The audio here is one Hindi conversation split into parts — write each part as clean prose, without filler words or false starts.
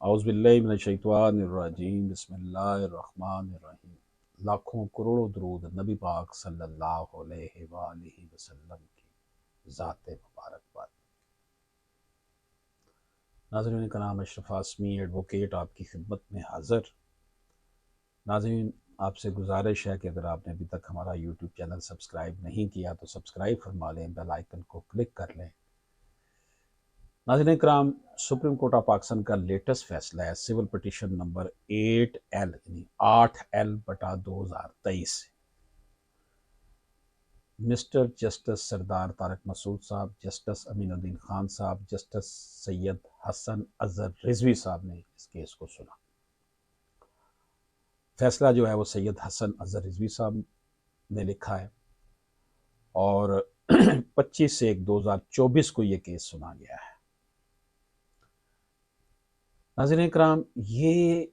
औज़ुबिल्लाहि मिनश्शैतानिर्रजीम बिस्मिल्लाहिर्रहमानिर्रहीम। लाखों करोड़ों दरूद नबी पाक सल्लल्लाहु अलैहि वसल्लम की ज़ात मुबारक पर। नाज़रीन कराम, अशरफ आसमी एडवोकेट आपकी खिदमत में हाज़िर। नाज़रीन, आपसे गुजारिश है कि अगर आपने अभी तक हमारा यूट्यूब चैनल सब्सक्राइब नहीं किया तो सब्सक्राइब फरमा लें, बेल आइकन को क्लिक कर लें। नाज़रीन कराम, सुप्रीम कोर्ट ऑफ पाकिस्तान का लेटेस्ट फैसला है सिविल पिटीशन नंबर 8L यानी 8L/2023। मिस्टर जस्टिस सरदार तारक मसूद साहब, जस्टिस अमीनुद्दीन खान साहब, जस्टिस सैयद हसन अजहर रिजवी साहब ने इस केस को सुना। फैसला जो है वो सैयद हसन अजहर रिजवी साहब ने लिखा है और 25/1/2024 को ये केस सुना गया है। नाज़रीन कराम, ये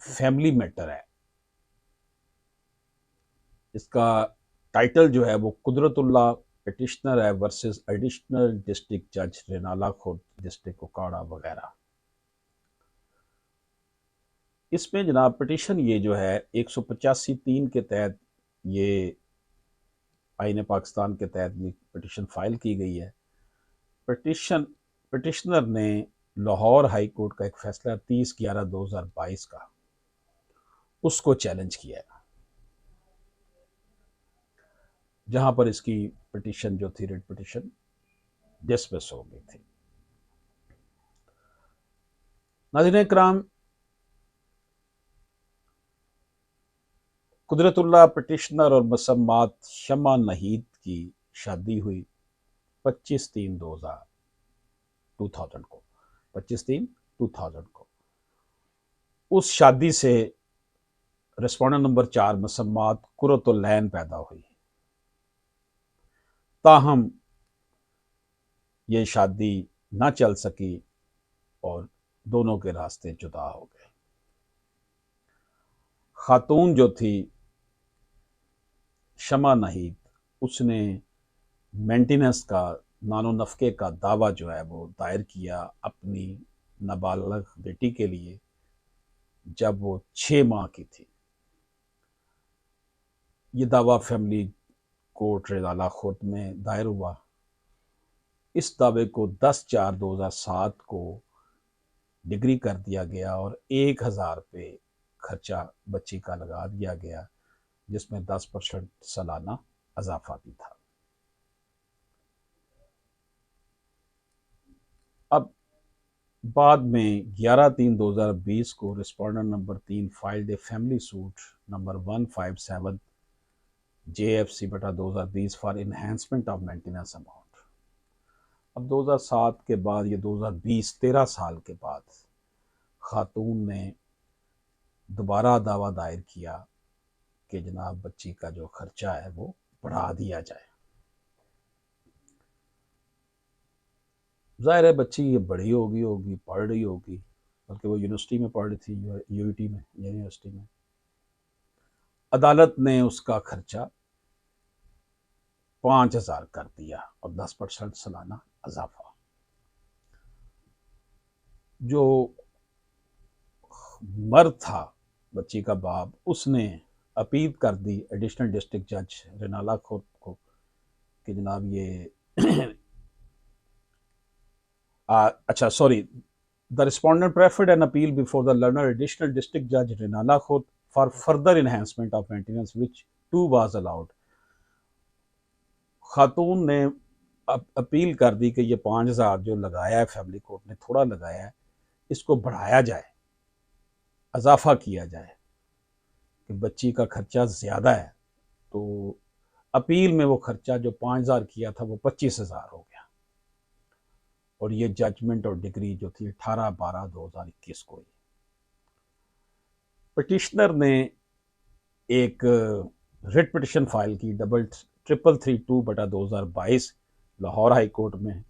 फैमिली मैटर है। इसका टाइटल जो है वो कुदरतुल्लाह पिटिशनर है वर्सेस एडिशनल डिस्ट्रिक्ट जज रेनाला खुर्द डिस्ट्रिक्ट कोकाड़ा वगैरह। इसमें जनाब पिटिशन ये जो है 185(3) के तहत ये आईन पाकिस्तान के तहत ये पिटिशन फाइल की गई है। पिटिशनर ने लाहौर हाई कोर्ट का एक फैसला 30/11/2022 का उसको चैलेंज किया है, जहां पर इसकी पिटिशन जो थी रिट पिटिशन डिसमिस हो गई थी। नाज़रीन कराम, कुदरतुल्लाह पिटिशनर और मसम्मात शमा नहीद की शादी हुई 25/3/2000 को 25/3/2000 को। उस शादी से रेस्पोंडेंट नंबर 4 मसम्मात कुरतुलैन पैदा हुई। ताहम ये शादी ना चल सकी और दोनों के रास्ते जुदा हो गए। खातून जो थी शमा नहीद, उसने मेंटेनेंस का नानो नफ़के का दावा जो है वो दायर किया अपनी नाबालिग बेटी के लिए जब वो 6 माह की थी। ये दावा फैमिली कोर्ट रेनाला खुर्द में दायर हुआ। इस दावे को 10/4/2007 को डिग्री कर दिया गया और 1000 रुपये खर्चा बच्ची का लगा दिया गया, जिसमें 10% सालाना इजाफा भी था। अब बाद में 11/3/2020 को respondent number 3 filed a family suit number 157 JFC/2020 for enhancement of maintenance amount. अब 2007 के बाद ये 2020 13 साल के बाद खातून ने दोबारा दावा दायर किया कि जनाब बच्ची का जो खर्चा है वो बढ़ा दिया जाए। जाहिर है बच्ची ये बड़ी होगी पढ़ रही होगी, बल्कि वो यूनिवर्सिटी में पढ़ रही थी, यूईटी में, यूनिवर्सिटी में। अदालत ने उसका खर्चा 5000 कर दिया और 10% सालाना इजाफा। जो मर्द था बच्ची का बाप, उसने अपील कर दी एडिशनल डिस्ट्रिक्ट जज रेनाला खुर्द को कि जनाब ये अच्छा sorry, the respondent preferred an appeal before the learned additional district जज Renala Khurd for further enhancement of maintenance which too was allowed. खातून ने अपील कर दी कि ये 5000 जो लगाया है फैमिली कोर्ट ने थोड़ा लगाया है, इसको बढ़ाया जाए, इजाफा किया जाए कि बच्ची का खर्चा ज़्यादा है। तो अपील में वो खर्चा जो 5000 किया था वो 25,000 हो गया और ये जजमेंट और डिग्री जो थी 18/12/2021 को हुई। पिटिशनर ने एक रिट पिटिशन फाइल की 3332/2022 लाहौर हाई कोर्ट में,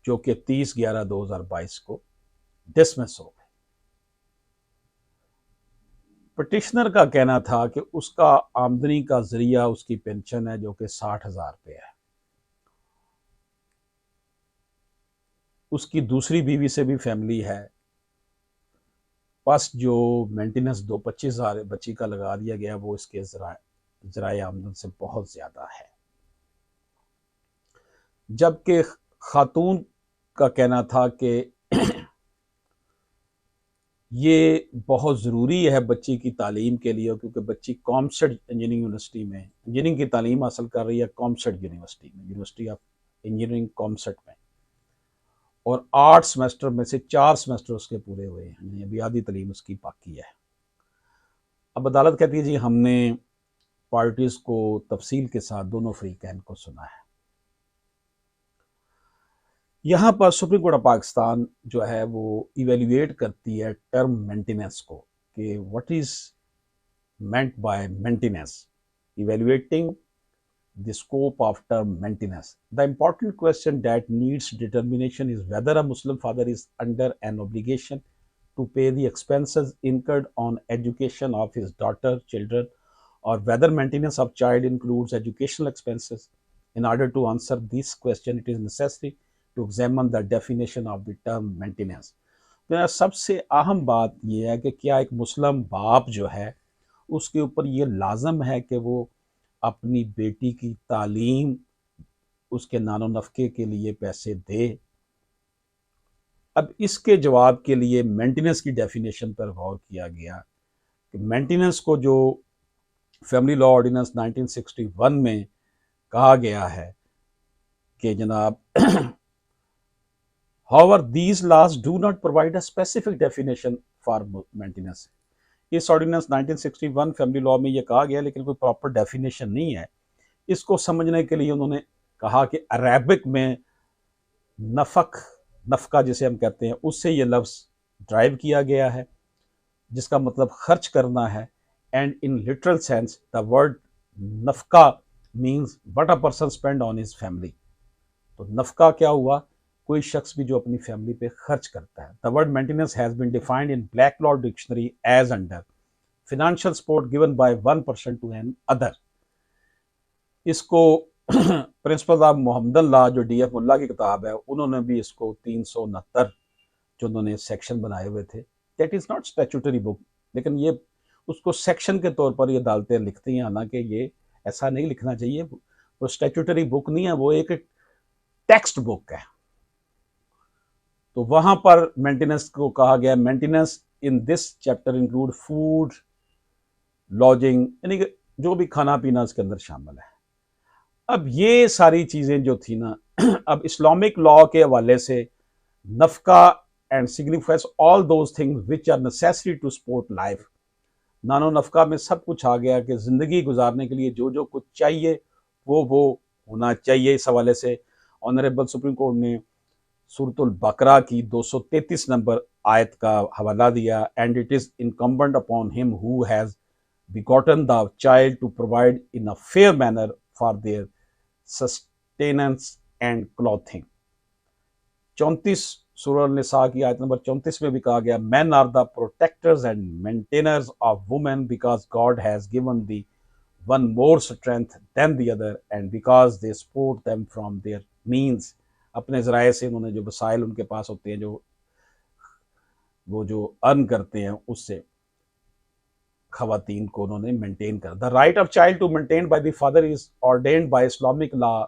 जो कि 30/11/2022 को डिसमिस हो गई। पिटिशनर का कहना था कि उसका आमदनी का जरिया उसकी पेंशन है जो कि 60,000 रुपये है। उसकी दूसरी बीवी से भी फैमिली है फर्स्ट जो मेंटेनेंस 25,000 बच्ची का लगा दिया गया वो इसके ज़राए आमदन से बहुत ज़्यादा है। जबकि खातून का कहना था कि ये बहुत ज़रूरी है बच्ची की तालीम के लिए, क्योंकि बच्ची कॉमसेट इंजीनियरिंग यूनिवर्सिटी में इंजीनियरिंग की तालीम हासिल कर रही है, कॉमसेट यूनिवर्सिटी में, यूनिवर्सिटी ऑफ इंजीनियरिंग कॉमसेट में, और 8 सेमेस्टर में से 4 सेमेस्टर उसके पूरे हुए हैं, यानी अभी आधी तालीम उसकी बाकी है। अब अदालत कहती है जी हमने पार्टीज़ को तफसील के साथ दोनों फ्रीकैन को सुना है। यहाँ पर सुप्रीम कोर्ट ऑफ पाकिस्तान जो है वो इवेल्युएट करती है टर्म मेंटेनेंस को, कि what is meant by maintenance, evaluating the scope of term maintenance. The important question that needs determination is whether a Muslim father is under an obligation to pay the expenses incurred on education of his daughter, children, or whether maintenance of child includes educational expenses. In order to answer this question, it is necessary to examine the definition of the term maintenance. तो सबसे अहम बात यह है कि क्या एक मुस्लिम बाप जो है उसके ऊपर ये लाजम है कि वो अपनी बेटी की तालीम, उसके नानो नफ़के के लिए पैसे दे। अब इसके जवाब के लिए मेंटेनेंस की डेफिनेशन पर गौर किया गया कि मेंटेनेंस को जो फैमिली लॉ ऑर्डिनेंस 1961 में कहा गया है कि जनाब however these laws do not provide a specific definition for maintenance. इस ऑर्डिनेंस 1961 फैमिली लॉ में ये कहा गया, लेकिन कोई प्रॉपर डेफिनेशन नहीं है। इसको समझने के लिए उन्होंने कहा कि अरेबिक में नफ़का जिसे हम कहते हैं उससे ये लफ्ज़ ड्राइव किया गया है, जिसका मतलब खर्च करना है। And in literal sense the word नफ़का means what a person spend on his family. तो नफ़का क्या हुआ, कोई शख्स भी जो अपनी फैमिली पे खर्च करता है। The word maintenance has been defined in Black law dictionary as under financial support given by one person to another. इसको प्रिंसिपल ऑफ मोहम्मदन लॉ जो डी एफ मुल्ला की किताब है, उन्होंने भी इसको 369 जो उन्होंने सेक्शन बनाए हुए थे, that is not statutory book, लेकिन ये उसको सेक्शन के तौर पर ये अदालतें लिखती हैं, हालांकि ये ऐसा नहीं लिखना चाहिए, वो स्टैट्यूटरी बुक नहीं है, वो एक टेक्स्ट बुक है। तो वहां पर मेंटेनेंस को कहा गया maintenance in this chapter include food, lodging, यानी कि जो भी खाना पीना इसके अंदर शामिल है। अब ये सारी चीजें जो थी ना, अब इस्लामिक लॉ के हवाले से नफका and signifies all those things which are necessary to support life. नानो नफका में सब कुछ आ गया कि जिंदगी गुजारने के लिए जो जो कुछ चाहिए वो होना चाहिए। इस हवाले से ऑनरेबल सुप्रीम कोर्ट ने सूरतुल बकरा की 233 नंबर आयत का हवाला दिया। And it is incumbent upon him who has begotten the child to provide in a fair manner for their sustenance and clothing। 34 सूरह निसा की आयत नंबर 34 में भी कहा गया men are the protectors and maintainers of women because God has given the one more strength than the other and because they support them from their means। अपने ज़राए से उन्होंने जो वसाइल उनके पास होते हैं, जो अर्न करते हैं, उससे खवातीन को उन्होंने मेंटेन कर। The right of child to maintain by the father is ordained by Islamic law.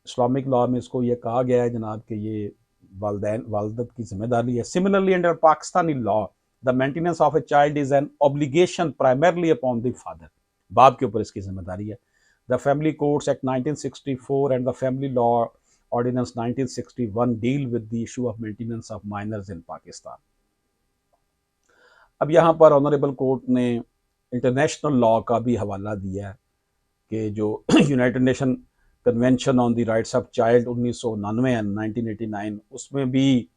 Islamic law में इसको ये कहा गया है जनाब कि ये वालदत की जिम्मेदारी है। Similarly under Pakistani law the maintenance of a child is an obligation primarily upon the father. बाप के ऊपर इसकी जिम्मेदारी है। The family codes act 1964 and the family law ordinance 1961 deal with the issue of maintenance of minors in Pakistan. अब यहाँ पर ऑनरेबल कोर्ट ने इंटरनेशनल लॉ का भी हवाला दिया है कि जो united nation convention on the rights of child 1999 1989, उसमें भी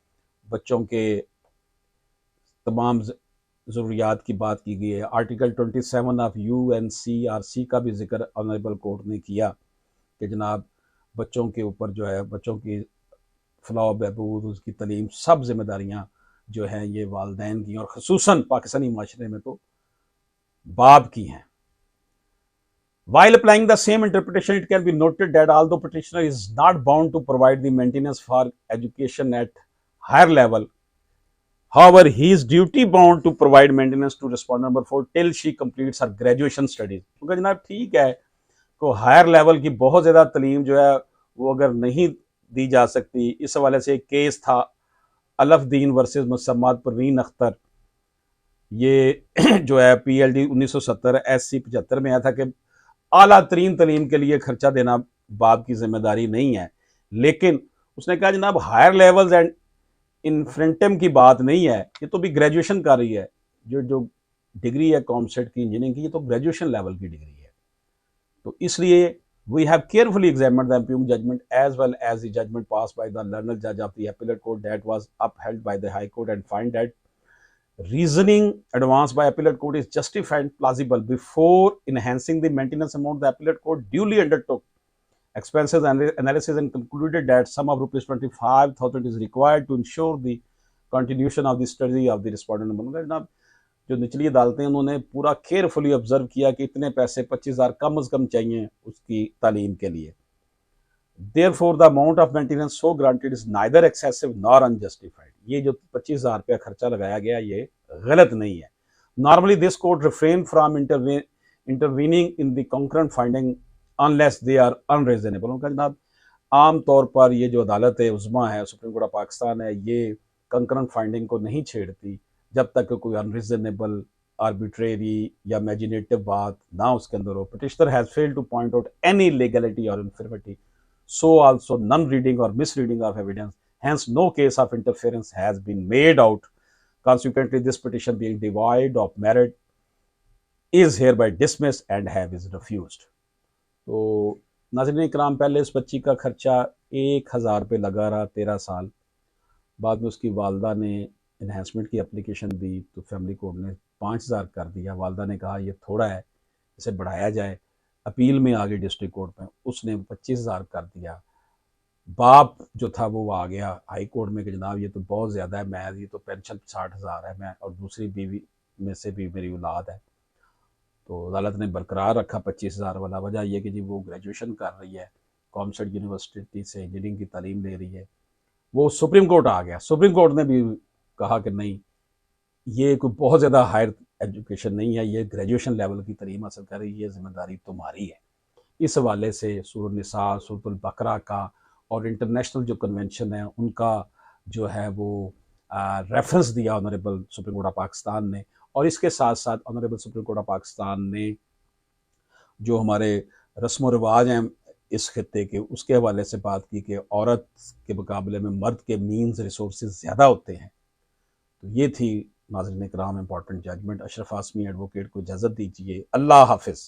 बच्चों के तमाम ज़रूरियात की बात की गई है। आर्टिकल 27 ऑफ UNCRC का भी जिक्र ऑनरेबल कोर्ट ने किया कि जनाब बच्चों के ऊपर जो है, बच्चों की फलाह बहबूद, उसकी तलीम, सब जिम्मेदारियाँ जो है ये वालदैन की और ख़ुसूसन पाकिस्तानी माशरे में तो बाप की हैं। While applying the same interpretation, it can be noted that although petitioner is not bound to provide the maintenance for education at higher level, However, he is duty bound to provide maintenance to respondent number 4 till she completes her graduation studies। क्योंकि जनाब ठीक है को हायर लेवल की बहुत ज़्यादा तलीम जो है वो अगर नहीं दी जा सकती, इस हवाले से एक केस था अलफदीन वर्सेस मुसम्मद परवीन अख्तर, ये जो है PLD 1970 SC 75 में आया था कि आला तरीन तलीम के लिए खर्चा देना बाप की जिम्मेदारी नहीं है, लेकिन उसने कहा जनाब हायर लेवल्स एंड इन्फ्रेंटम की बात नहीं है, ये तो भी ग्रेजुएशन कर रही है, जो जो डिग्री है कॉमसेट की इंजीनियरिंग की, ये तो ग्रेजुएशन लेवल की डिग्री है। तो इसलिए we have carefully examined the impugned judgment as well as the judgment passed by the learned judge of the appellate court that was upheld by the high court and find that reasoning advanced by appellate court is justified and plausible. Before enhancing the maintenance amount, the appellate court duly undertook expenses and analysis and concluded that sum of rupees 25,000 is required to ensure the continuation of the study of the respondent। जो निचली अदालतें उन्होंने पूरा केयरफुली ऑब्जर्व किया कि इतने पैसे 25,000 कम अज़ कम चाहिए उसकी तालीम के लिए। Therefore, the amount of maintenance so granted is neither excessive nor unjustified। ये जो 25,000 रुपया खर्चा लगाया गया ये गलत नहीं है। Normally, this court refrain from intervening in the concurrent finding unless they are unreasonable। उनका जनाब आम तौर पर ये जो अदालत है उज़्मा है, सुप्रीम कोर्ट ऑफ पाकिस्तान है, ये कंकरेंट फाइंडिंग को नहीं छेड़ती जब तक कोई अनरीजनेबल, आर्बिट्रेरी या इमेजिनेटिव बात ना उसके अंदर हो। Petitioner has failed two point out any legality और infirmity, so also none reading or misreading of evidence, hence no case of interference has been made out। Consequently, this petition being devoid of merit is hereby dismissed and have is refused। तो नाज़रीन इकराम, पहले इस बच्ची का खर्चा 1,000 रुपये लगा रहा 13 साल, बाद में उसकी वालदा ने इन्हेंसमेंट की एप्लीकेशन दी तो फैमिली कोर्ट ने 5,000 कर दिया। वालदा ने कहा ये थोड़ा है, इसे बढ़ाया जाए। अपील में आ गई डिस्ट्रिक्ट कोर्ट में, उसने 25,000 कर दिया। बाप जो था वो आ गया हाई कोर्ट में कि जनाब ये तो बहुत ज़्यादा है, मैं ये तो पेंशन 60,000 है, मैं और दूसरी बीवी में से भी मेरी औलाद है। तो अदालत ने बरकरार रखा 25,000 वाला। वजह यह कि जी वो ग्रेजुएशन कर रही है, कॉमसेट यूनिवर्सिटी से इंजीनियरिंग की तालीम ले रही है। वो सुप्रीम कोर्ट आ गया, सुप्रीम कोर्ट ने भी कहा कि नहीं, ये कोई बहुत ज़्यादा हायर एजुकेशन नहीं है, ये ग्रेजुएशन लेवल की तालीम हासिल कर रही है, ये जिम्मेदारी तुम्हारी है। इस हवाले से सूरह निसा, सूरह बकरा का और इंटरनेशनल जो कन्वेंशन है उनका जो है वो रेफरेंस दिया honourable supreme court of Pakistan ने। और इसके साथ साथ honourable supreme court of Pakistan ने जो हमारे रस्म व रिवाज हैं इस खत्ते के, उसके हवाले से बात की कि औरत के मुकाबले में मर्द के मीन्स रिसोर्सेज ज़्यादा होते हैं। तो ये थी नाज़रीन इकराम इम्पॉर्टेंट जजमेंट। अशरफ आसमी एडवोकेट को इजाज़त दीजिए। अल्लाह हाफिज़।